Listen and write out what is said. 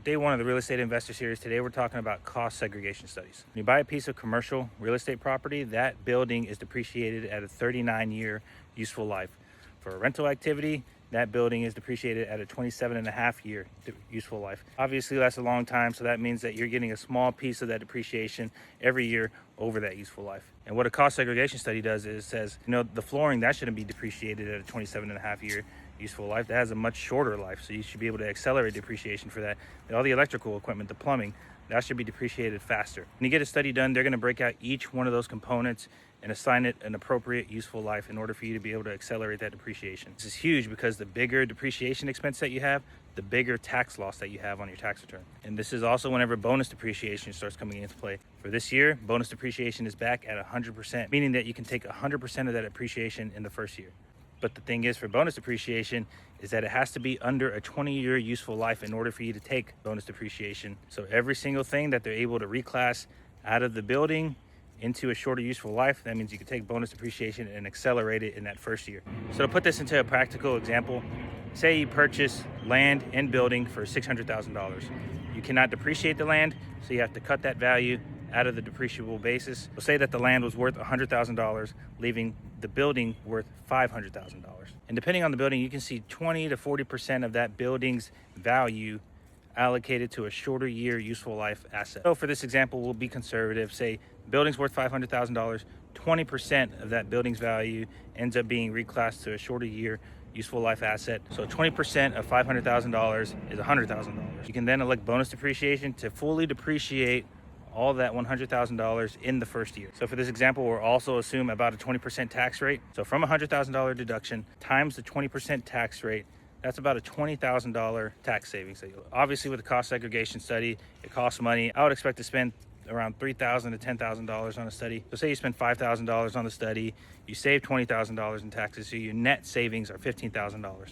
Day one of the Real Estate Investor Series. Today we're talking about cost segregation studies. When you buy a piece of commercial real estate property, that building is depreciated at a 39-year useful life. For a rental activity, that building is depreciated at a 27.5-year useful life. Obviously that's a long time, so that means that you're getting a small piece of that depreciation every year over that useful life. And what a cost segregation study does is says, the flooring, that shouldn't be depreciated at a 27.5-year useful life. That has a much shorter life, so you should be able to accelerate depreciation for that. And all the electrical equipment, the plumbing, that should be depreciated faster. When you get a study done, they're going to break out each one of those components and assign it an appropriate useful life in order for you to be able to accelerate that depreciation. This is huge because the bigger depreciation expense that you have, the bigger tax loss that you have on your tax return. And this is also whenever bonus depreciation starts coming into play. For this year, bonus depreciation is back at 100%, meaning that you can take 100% of that depreciation in the first year. But the thing is, for bonus depreciation is that it has to be under a 20-year useful life in order for you to take bonus depreciation. So every single thing that they're able to reclass out of the building into a shorter useful life, that means you can take bonus depreciation and accelerate it in that first year. So to put this into a practical example, say you purchase land and building for $600,000. You cannot depreciate the land, so you have to cut that value out of the depreciable basis. So say that the land was worth $100,000, leaving the building worth $500,000. And depending on the building, you can see 20 to 40% of that building's value allocated to a shorter year useful life asset. So for this example, we'll be conservative. Say building's worth $500,000, 20% of that building's value ends up being reclassed to a shorter year useful life asset. So 20% of $500,000 is $100,000. You can then elect bonus depreciation to fully depreciate all that $100,000 in the first year. So for this example, we'll also assume about a 20% tax rate. So from a $100,000 deduction times the 20% tax rate, that's about a $20,000 tax savings. Obviously with the cost segregation study, it costs money. I would expect to spend around $3,000 to $10,000 on a study. So say you spend $5,000 on the study, you save $20,000 in taxes, so your net savings are $15,000.